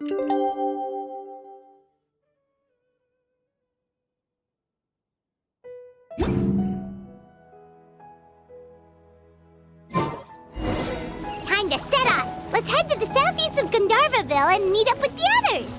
Time to set off! Let's head to the southeast of Gandharvaville and meet up with the others!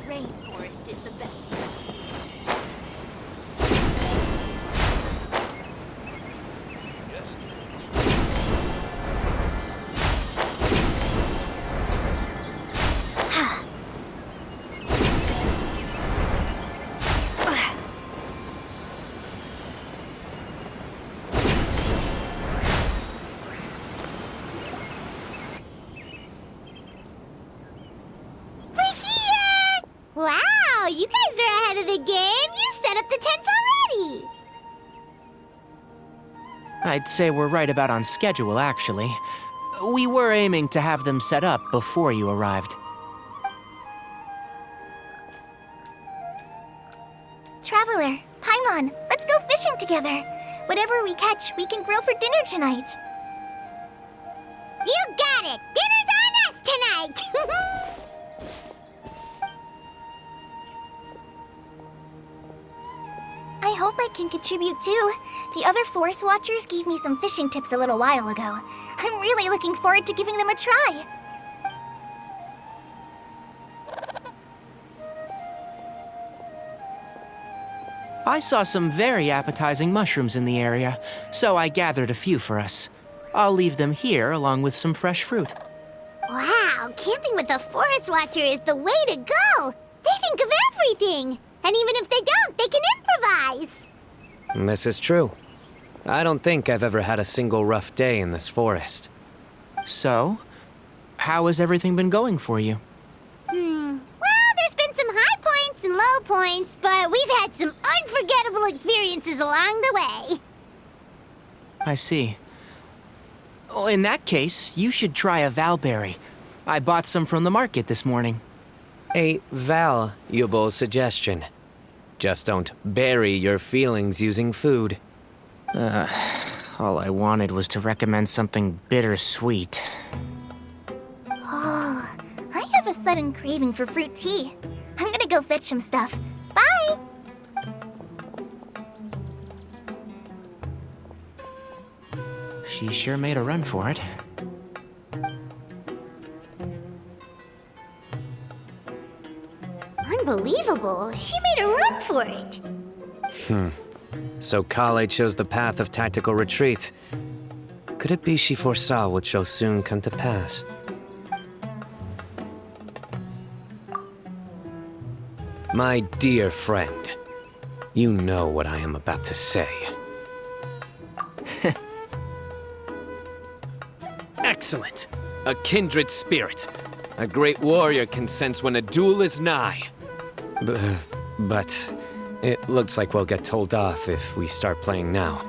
Rainforest is the best place to be. Wow, you guys are ahead of the game. You set up the tents already. I'd say we're right about on schedule, actually. We were aiming to have them set up before you arrived. Traveler, Paimon, let's go fishing together. Whatever we catch, we can grill for dinner tonight. You got it! Dinner's on us tonight! I hope I can contribute too. The other Forest Watchers gave me some fishing tips a little while ago. I'm really looking forward to giving them a try. I saw some very appetizing mushrooms in the area, so I gathered a few for us. I'll leave them here along with some fresh fruit. Wow, camping with a Forest Watcher is the way to go! They think of everything! And even if they don't, they can improvise! This is true. I don't think I've ever had a single rough day in this forest. So, how has everything been going for you? Well, there's been some high points and low points, but we've had some unforgettable experiences along the way. I see. Oh, in that case, you should try a valberry. I bought some from the market this morning. A valuable suggestion. Just don't bury your feelings using food. All I wanted was to recommend something bittersweet. Oh, I have a sudden craving for fruit tea. I'm gonna go fetch some stuff. Bye! She sure made a run for it. Unbelievable! She made a run for it! So Kale chose the path of tactical retreat. Could it be she foresaw what shall soon come to pass? My dear friend, you know what I am about to say. Excellent! A kindred spirit. A great warrior can sense when a duel is nigh. But it looks like we'll get told off if we start playing now.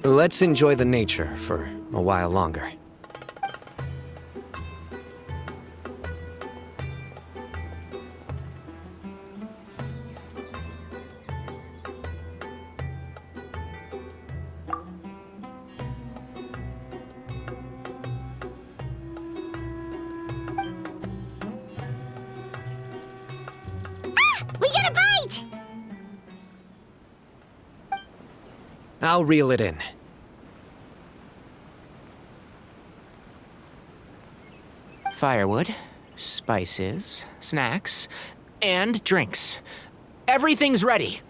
Let's enjoy the nature for a while longer. We got a bite! I'll reel it in. Firewood, spices, snacks, and drinks. Everything's ready.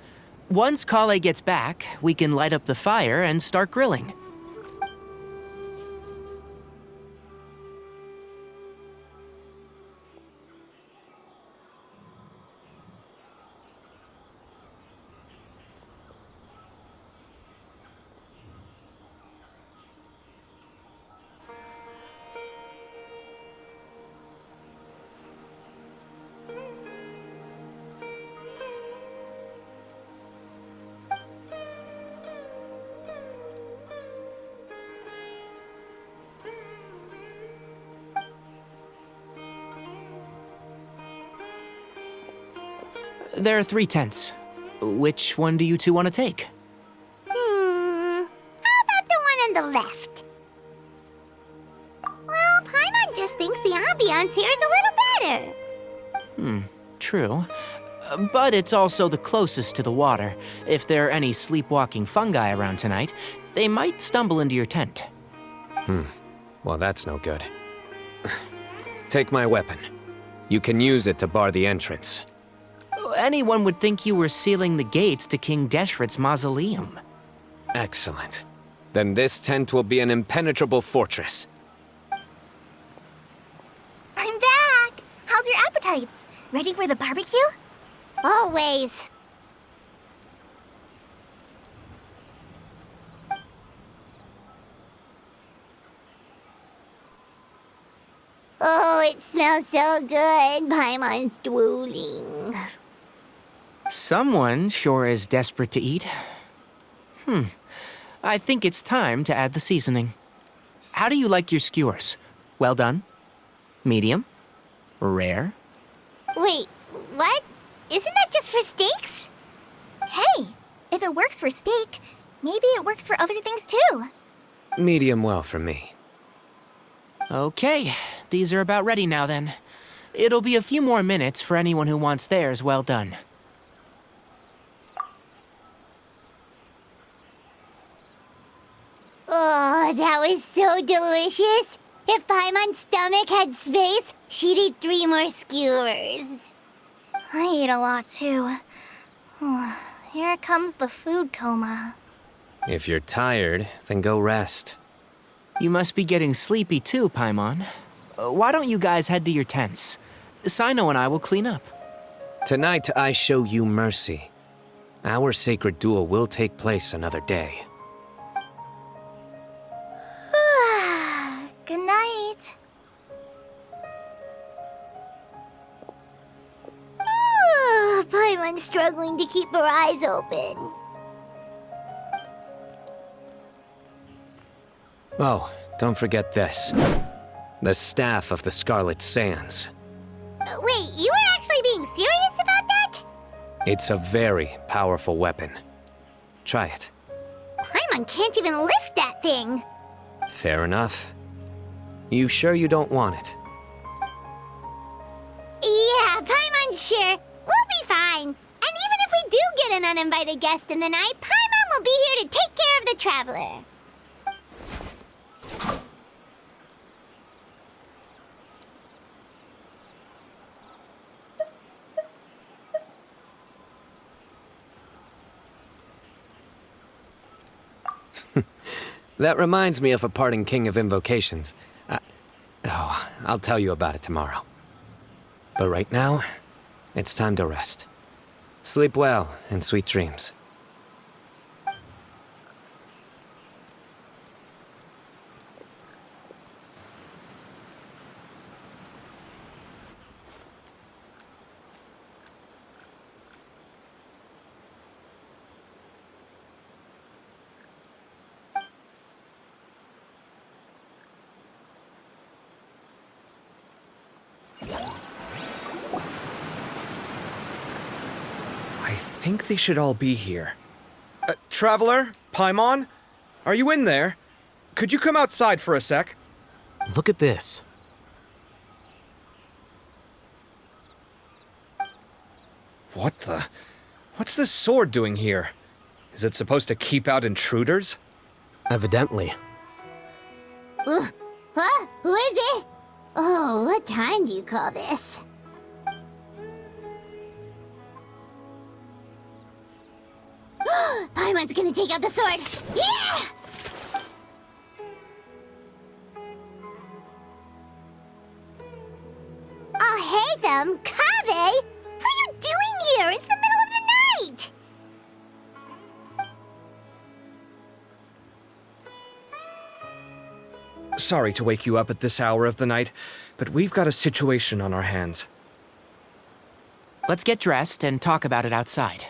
Once Kale gets back, we can light up the fire and start grilling. There are 3 tents. Which one do you two want to take? How about the one on the left? Well, Paimon just thinks the ambiance here is a little better. True. But it's also the closest to the water. If there are any sleepwalking fungi around tonight, they might stumble into your tent. Well, that's no good. Take my weapon. You can use it to bar the entrance. Anyone would think you were sealing the gates to King Deshret's mausoleum. Excellent. Then this tent will be an impenetrable fortress. I'm back! How's your appetites? Ready for the barbecue? Always. Oh, it smells so good. Paimon's drooling. Someone sure is desperate to eat. I think it's time to add the seasoning. How do you like your skewers? Well done? Medium? Rare? Wait, what? Isn't that just for steaks? Hey, if it works for steak, maybe it works for other things too. Medium well for me. Okay, these are about ready now then. It'll be a few more minutes for anyone who wants theirs well done. Oh, that was so delicious. If Paimon's stomach had space, she'd eat 3 more skewers. I ate a lot too. Here comes the food coma. If you're tired, then go rest. You must be getting sleepy too, Paimon. Why don't you guys head to your tents? Sino and I will clean up. Tonight, I show you mercy. Our sacred duel will take place another day. Good night. Paimon's struggling to keep her eyes open. Oh, don't forget this. The Staff of the Scarlet Sands. Wait, you were actually being serious about that? It's a very powerful weapon. Try it. Paimon can't even lift that thing. Fair enough. You sure you don't want it? Yeah, Paimon's sure. We'll be fine. And even if we do get an uninvited guest in the night, Paimon will be here to take care of the traveler. That reminds me of a parting king of invocations. I'll tell you about it tomorrow. But right now, it's time to rest. Sleep well and sweet dreams. I think they should all be here. Traveler? Paimon? Are you in there? Could you come outside for a sec? Look at this. What the? What's this sword doing here? Is it supposed to keep out intruders? Evidently. Huh? Who is it? Oh, what time do you call this? Paimon's gonna take out the sword. Yeah! Oh, hey them, Kave! What are you doing here? It's the middle of the night! Sorry to wake you up at this hour of the night, but we've got a situation on our hands. Let's get dressed and talk about it outside.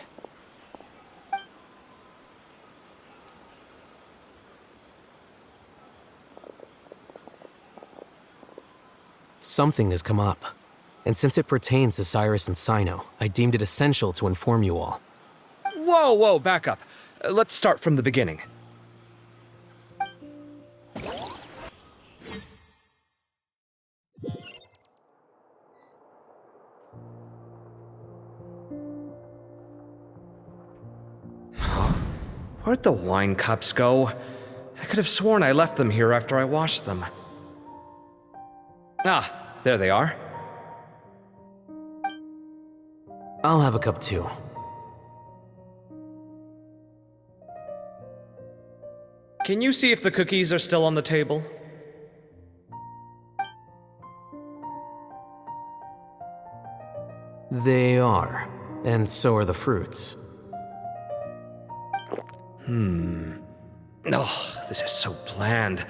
Something has come up. And since it pertains to Cyrus and Sino, I deemed it essential to inform you all. Whoa, back up. Let's start from the beginning. Where'd the wine cups go? I could have sworn I left them here after I washed them. Ah, there they are. I'll have a cup too. Can you see if the cookies are still on the table? They are, and so are the fruits. Oh, this is so bland.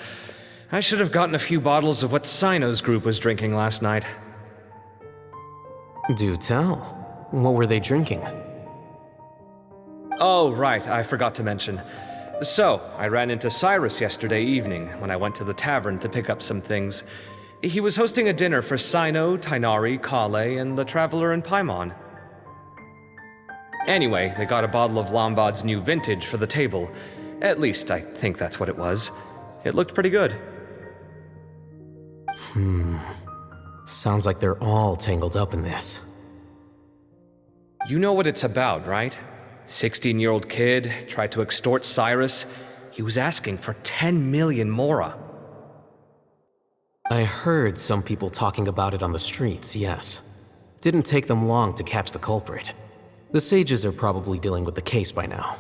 I should have gotten a few bottles of what Sino's group was drinking last night. Do tell. What were they drinking? Oh, right, I forgot to mention. So, I ran into Cyrus yesterday evening when I went to the tavern to pick up some things. He was hosting a dinner for Sino, Tighnari, Kale, and the Traveler and Paimon. Anyway, they got a bottle of Lombard's new vintage for the table. At least, I think that's what it was. It looked pretty good. Sounds like they're all tangled up in this. You know what it's about, right? 16-year-old kid tried to extort Cyrus. He was asking for 10 million mora. I heard some people talking about it on the streets, yes. Didn't take them long to catch the culprit. The sages are probably dealing with the case by now.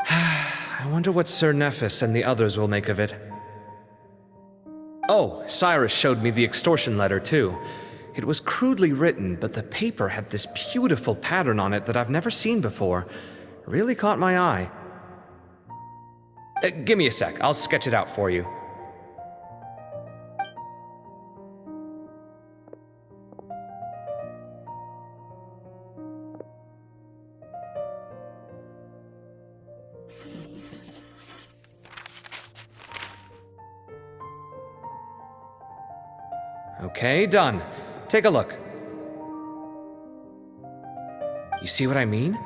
I wonder what Sir Nephis and the others will make of it. Oh, Cyrus showed me the extortion letter, too. It was crudely written, but the paper had this beautiful pattern on it that I've never seen before. Really caught my eye. Give me a sec, I'll sketch it out for you. Okay, done. Take a look. You see what I mean?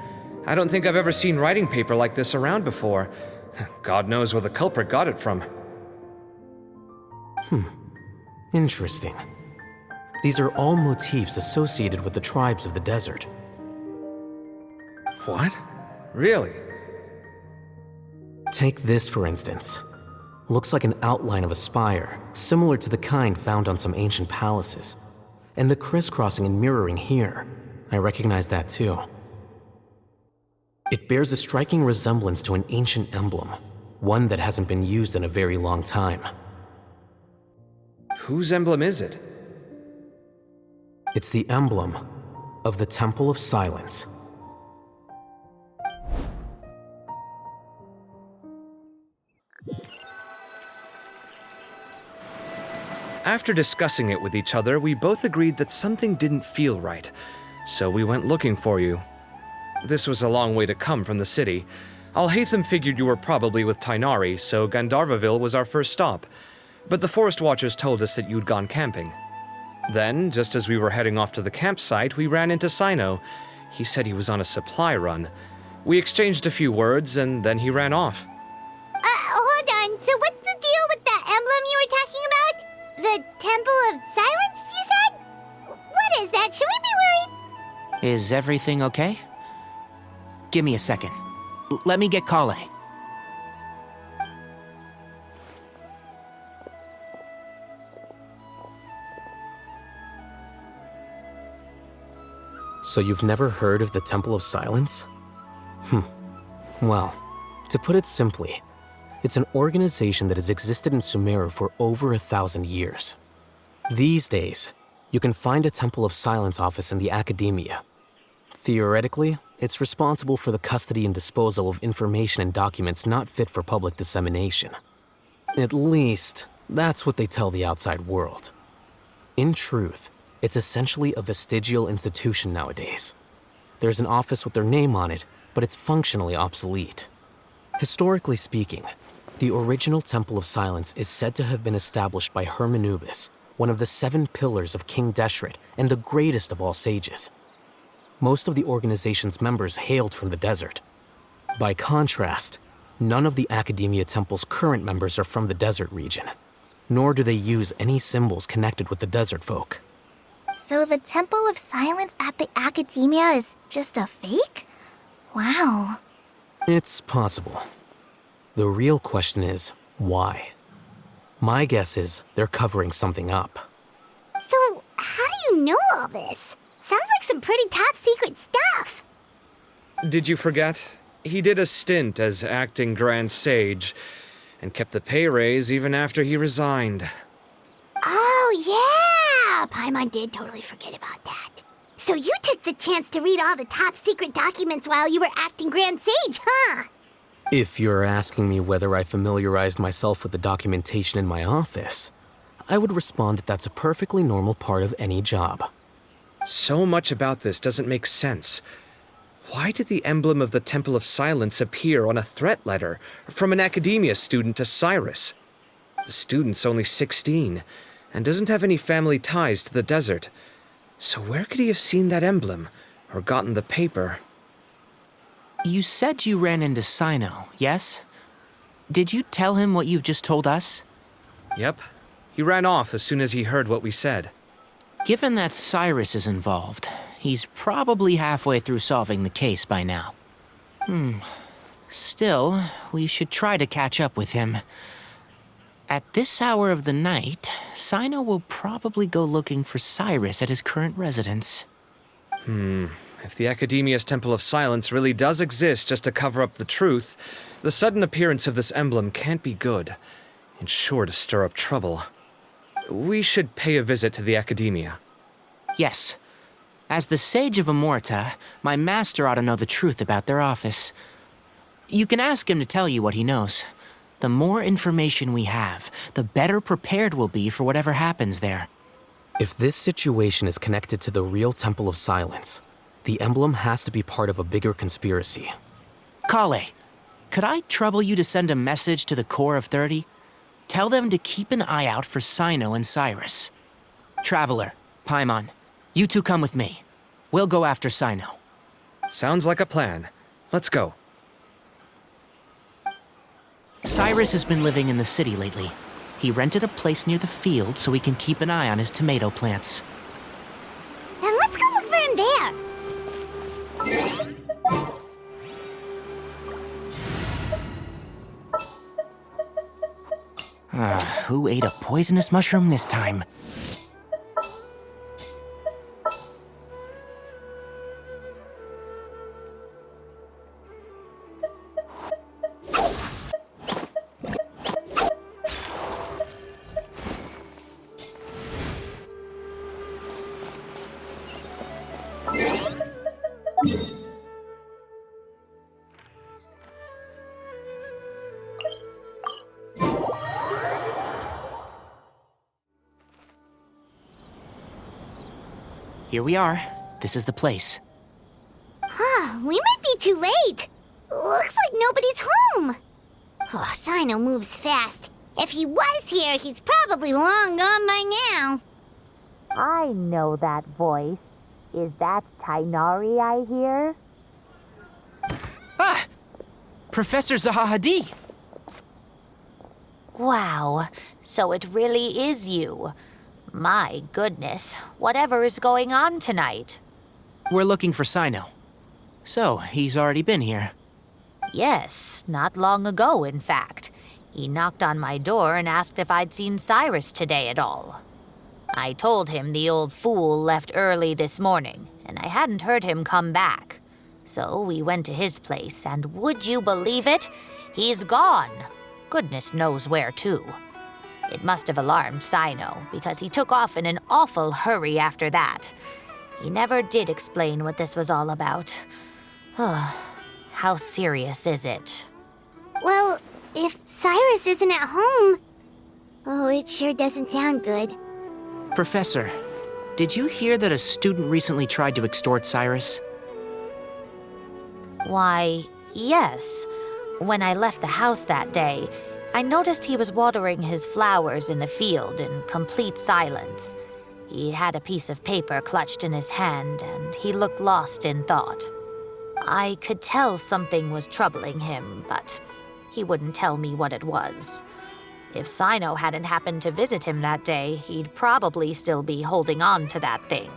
I don't think I've ever seen writing paper like this around before. God knows where the culprit got it from. Interesting. These are all motifs associated with the tribes of the desert. What? Really? Take this, for instance. Looks like an outline of a spire, similar to the kind found on some ancient palaces. And the crisscrossing and mirroring here, I recognize that too. It bears a striking resemblance to an ancient emblem, one that hasn't been used in a very long time. Whose emblem is it? It's the emblem of the Temple of Silence. After discussing it with each other, we both agreed that something didn't feel right, so we went looking for you. This was a long way to come from the city. Alhaitham figured you were probably with Tighnari, so Gandharvaville was our first stop. But the Forest Watchers told us that you'd gone camping. Then, just as we were heading off to the campsite, we ran into Sino. He said he was on a supply run. We exchanged a few words, and then he ran off. Hold on. So what's the deal with that emblem you were talking about? The Temple of Silence, you said? What is that? Should we be worried? Is everything okay? Give me a second. Let me get Kale. So you've never heard of the Temple of Silence? Well, to put it simply, it's an organization that has existed in Sumeru for over 1,000 years. These days, you can find a Temple of Silence office in the academia. Theoretically, it's responsible for the custody and disposal of information and documents not fit for public dissemination. At least, that's what they tell the outside world. In truth, it's essentially a vestigial institution nowadays. There's an office with their name on it, but it's functionally obsolete. Historically speaking, the original Temple of Silence is said to have been established by Hermanubis, one of the 7 pillars of King Deshret and the greatest of all sages. Most of the organization's members hailed from the desert. By contrast, none of the Academia Temple's current members are from the desert region, nor do they use any symbols connected with the desert folk. So the Temple of Silence at the Academia is just a fake? Wow. It's possible. The real question is, why? My guess is they're covering something up. So, how do you know all this? Sounds like some pretty top secret stuff. Did you forget? He did a stint as acting Grand Sage, and kept the pay raise even after he resigned. Oh, yeah! Paimon did totally forget about that. So you took the chance to read all the top secret documents while you were acting Grand Sage, huh? If you're asking me whether I familiarized myself with the documentation in my office, I would respond that that's a perfectly normal part of any job. So much about this doesn't make sense. Why did the emblem of the Temple of Silence appear on a threat letter from an Academia student to Cyrus? The student's only 16 and doesn't have any family ties to the desert. So where could he have seen that emblem or gotten the paper? You said you ran into Sino, yes? Did you tell him what you've just told us? Yep. He ran off as soon as he heard what we said. Given that Cyrus is involved, he's probably halfway through solving the case by now. Still, we should try to catch up with him. At this hour of the night, Sino will probably go looking for Cyrus at his current residence. If the Academia's Temple of Silence really does exist just to cover up the truth, the sudden appearance of this emblem can't be good, and sure to stir up trouble. We should pay a visit to the Academia. Yes. As the Sage of Amorta, my master ought to know the truth about their office. You can ask him to tell you what he knows. The more information we have, the better prepared we'll be for whatever happens there. If this situation is connected to the real Temple of Silence, the emblem has to be part of a bigger conspiracy. Kale, could I trouble you to send a message to the Core of 30? Tell them to keep an eye out for Sino and Cyrus. Traveler, Paimon, you two come with me. We'll go after Sino. Sounds like a plan. Let's go. Cyrus has been living in the city lately. He rented a place near the field so we can keep an eye on his tomato plants. Then let's go look for him there. Who ate a poisonous mushroom this time? Here we are. This is the place. We might be too late. Looks like nobody's home. Oh, Sino moves fast. If he was here, he's probably long gone by now. I know that voice. Is that Tainari I hear? Ah! Professor Zahahadi! Wow, so it really is you. My goodness, whatever is going on tonight? We're looking for Sino. So, he's already been here. Yes, not long ago, in fact. He knocked on my door and asked if I'd seen Cyrus today at all. I told him the old fool left early this morning, and I hadn't heard him come back. So we went to his place, and would you believe it? He's gone. Goodness knows where to. It must have alarmed Sino, because he took off in an awful hurry after that. He never did explain what this was all about. How serious is it? Well, if Cyrus isn't at home... Oh, it sure doesn't sound good. Professor, did you hear that a student recently tried to extort Cyrus? Why, yes. When I left the house that day, I noticed he was watering his flowers in the field in complete silence. He had a piece of paper clutched in his hand, and he looked lost in thought. I could tell something was troubling him, but he wouldn't tell me what it was. If Sino hadn't happened to visit him that day, he'd probably still be holding on to that thing.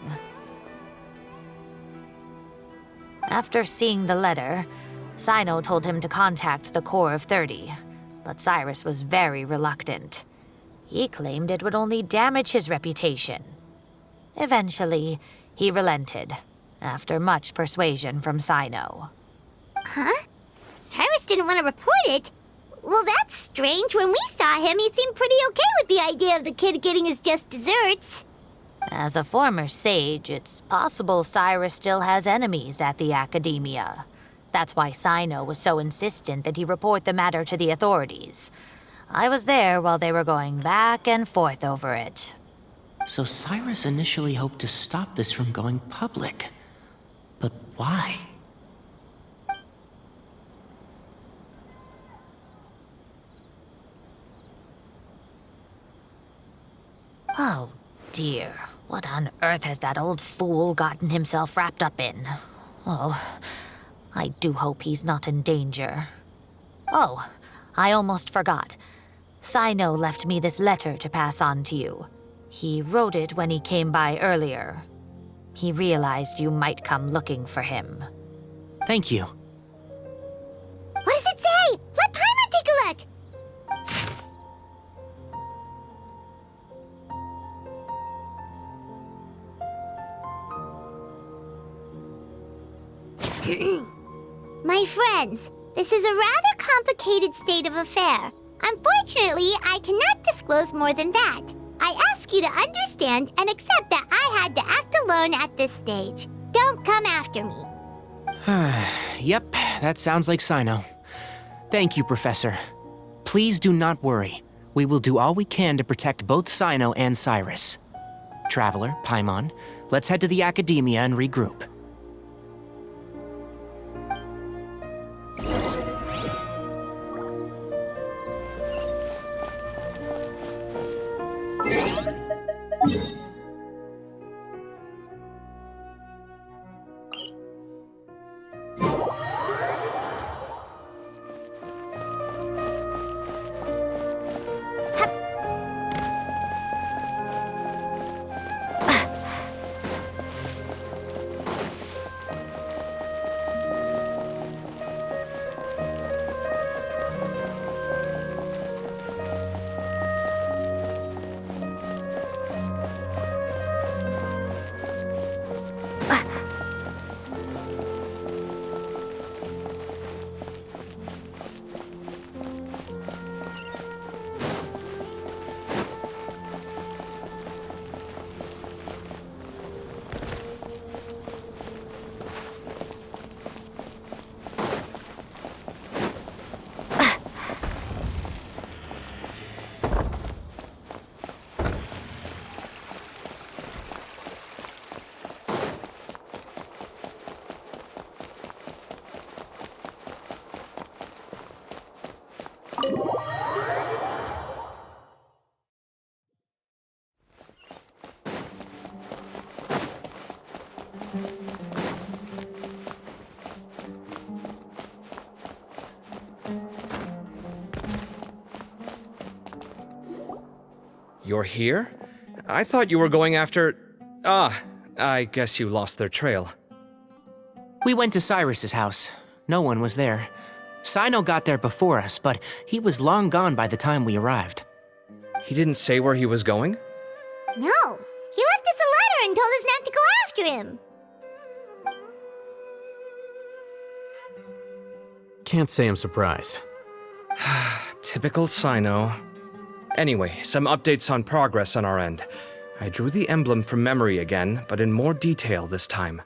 After seeing the letter, Sino told him to contact the Corps of 30, but Cyrus was very reluctant. He claimed it would only damage his reputation. Eventually, he relented, after much persuasion from Sino. Huh? Cyrus didn't want to report it? Well, that's strange. When we saw him, he seemed pretty okay with the idea of the kid getting his just desserts. As a former sage, it's possible Cyrus still has enemies at the Academia. That's why Sino was so insistent that he report the matter to the authorities. I was there while they were going back and forth over it. So Cyrus initially hoped to stop this from going public. But why? Oh, dear. What on earth has that old fool gotten himself wrapped up in? Oh, I do hope he's not in danger. Oh, I almost forgot. Sino left me this letter to pass on to you. He wrote it when he came by earlier. He realized you might come looking for him. Thank you. What does it say? Let Paimon take a look. My friends, this is a rather complicated state of affair. Unfortunately, I cannot disclose more than that. I ask you to understand and accept that I had to act alone at this stage. Don't come after me. Yep, that sounds like Sino. Thank you, Professor. Please do not worry. We will do all we can to protect both Sino and Cyrus. Traveler, Paimon, let's head to the Academia and regroup. You're here? I thought you were going after... Ah, I guess you lost their trail. We went to Cyrus's house. No one was there. Sino got there before us, but he was long gone by the time we arrived. He didn't say where he was going? No, he left us a letter and told us not to go after him. Can't say I'm surprised. Typical Sino. Anyway, some updates on progress on our end. I drew the emblem from memory again, but in more detail this time.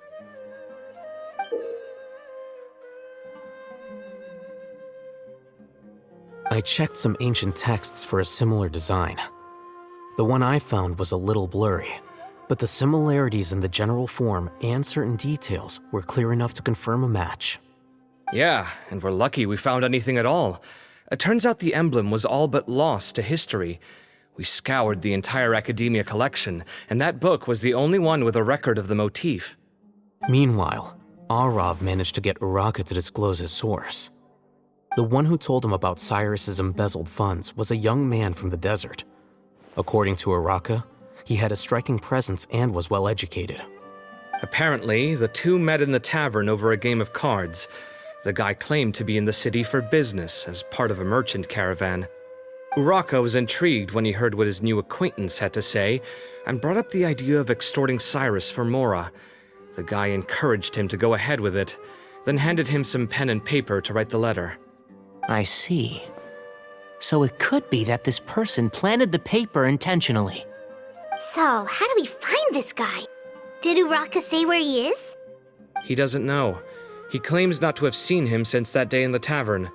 I checked some ancient texts for a similar design. The one I found was a little blurry, but the similarities in the general form and certain details were clear enough to confirm a match. Yeah, and we're lucky we found anything at all. It turns out the emblem was all but lost to history. We scoured the entire Academia collection, and that book was the only one with a record of the motif. Meanwhile, Arav managed to get Uraka to disclose his source. The one who told him about Cyrus's embezzled funds was a young man from the desert. According to Uraka, he had a striking presence and was well educated. Apparently, the two met in the tavern over a game of cards. The guy claimed to be in the city for business as part of a merchant caravan. Uraka was intrigued when he heard what his new acquaintance had to say and brought up the idea of extorting Cyrus for Mora. The guy encouraged him to go ahead with it, then handed him some pen and paper to write the letter. I see. So it could be that this person planted the paper intentionally. So, how do we find this guy? Did Uraka say where he is? He doesn't know. He claims not to have seen him since that day in the tavern.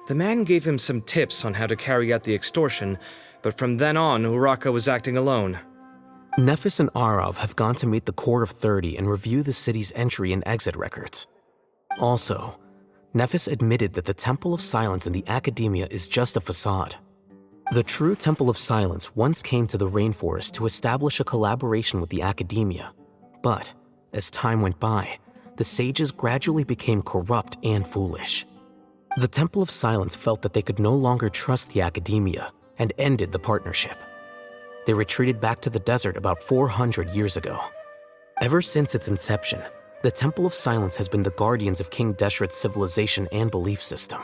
The man gave him some tips on how to carry out the extortion, but from then on, Uraka was acting alone. Nephis and Arav have gone to meet the Core of 30 and review the city's entry and exit records. Also, Nephis admitted that the Temple of Silence in the Academia is just a facade. The true Temple of Silence once came to the rainforest to establish a collaboration with the Academia, but as time went by, the sages gradually became corrupt and foolish. The Temple of Silence felt that they could no longer trust the Academia and ended the partnership. They retreated back to the desert about 400 years ago. Ever since its inception, the Temple of Silence has been the guardians of King Deshret's civilization and belief system.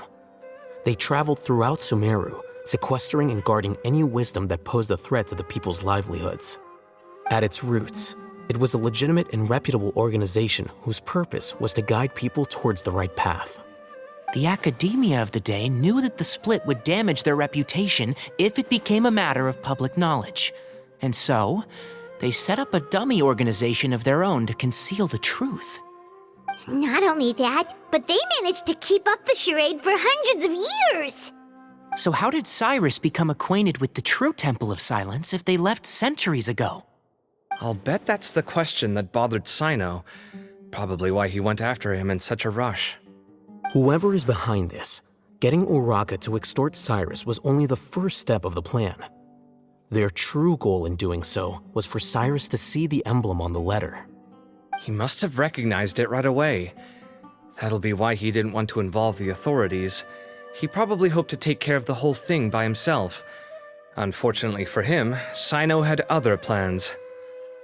They traveled throughout Sumeru, sequestering and guarding any wisdom that posed a threat to the people's livelihoods. At its roots, it was a legitimate and reputable organization whose purpose was to guide people towards the right path. The Academia of the day knew that the split would damage their reputation if it became a matter of public knowledge. And so, they set up a dummy organization of their own to conceal the truth. Not only that, but they managed to keep up the charade for hundreds of years! So how did Cyrus become acquainted with the true Temple of Silence if they left centuries ago? I'll bet that's the question that bothered Sino. Probably why he went after him in such a rush. Whoever is behind this, getting Uraka to extort Cyrus was only the first step of the plan. Their true goal in doing so was for Cyrus to see the emblem on the letter. He must have recognized it right away. That'll be why he didn't want to involve the authorities. He probably hoped to take care of the whole thing by himself. Unfortunately for him, Sino had other plans.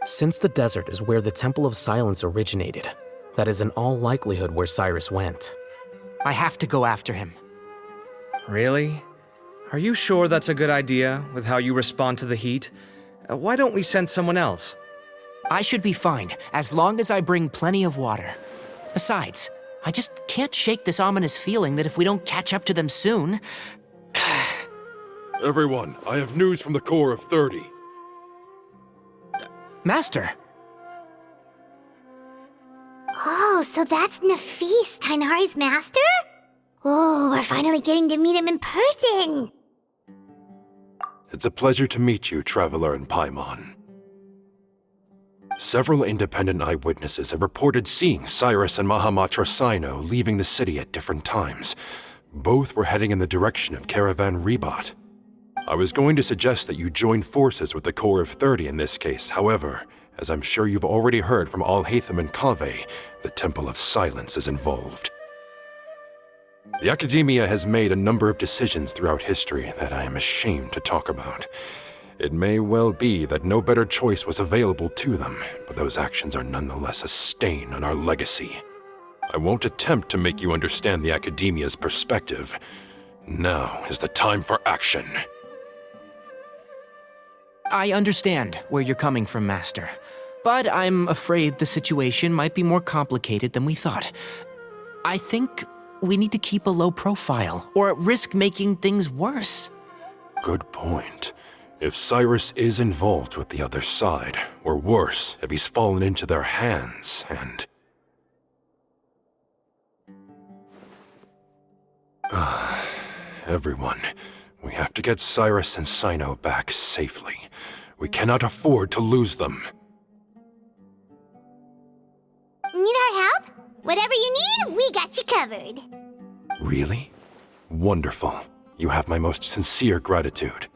Since the desert is where the Temple of Silence originated, that is in all likelihood where Cyrus went. I have to go after him. Really? Are you sure that's a good idea, with how you respond to the heat? Why don't we send someone else? I should be fine, as long as I bring plenty of water. Besides, I just can't shake this ominous feeling that if we don't catch up to them soon... Everyone, I have news from the Core of 30. Master! Oh, so that's Nafis, Tainari's master? Oh, we're finally getting to meet him in person! It's a pleasure to meet you, Traveler in Paimon. Several independent eyewitnesses have reported seeing Cyrus and Mahamatra Sino leaving the city at different times. Both were heading in the direction of Caravan Rebat. I was going to suggest that you join forces with the Core of 30 in this case. However, as I'm sure you've already heard from Alhaitham and Kaveh, the Temple of Silence is involved. The Academia has made a number of decisions throughout history that I am ashamed to talk about. It may well be that no better choice was available to them, but those actions are nonetheless a stain on our legacy. I won't attempt to make you understand the Academia's perspective. Now is the time for action. I understand where you're coming from, Master. But I'm afraid the situation might be more complicated than we thought. I think we need to keep a low profile, or risk making things worse. Good point. If Cyrus is involved with the other side, or worse, if he's fallen into their hands, and... Everyone, we have to get Cyrus and Sino back safely. We cannot afford to lose them. Need our help? Whatever you need, we got you covered. Really? Wonderful. You have my most sincere gratitude.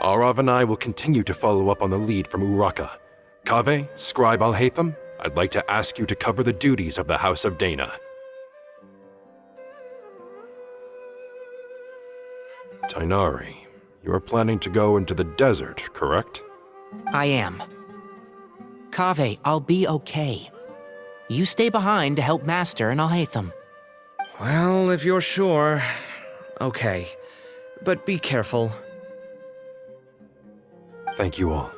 Arav and I will continue to follow up on the lead from Uraka. Kaveh, Scribe Alhaitham, I'd like to ask you to cover the duties of the House of Dana. Tainari, you are planning to go into the desert, correct? I am. Kaveh, I'll be okay. You stay behind to help Master and Alhaitham. Well, if you're sure. Okay. But be careful. Thank you all.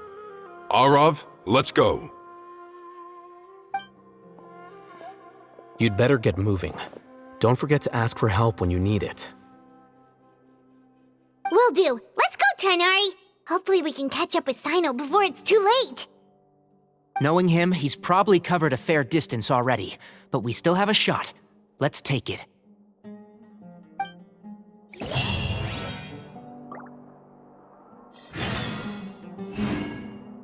Arav, let's go. You'd better get moving. Don't forget to ask for help when you need it. Will do. Let's go, Tainari. Hopefully we can catch up with Sino before it's too late. Knowing him, he's probably covered a fair distance already, but we still have a shot. Let's take it.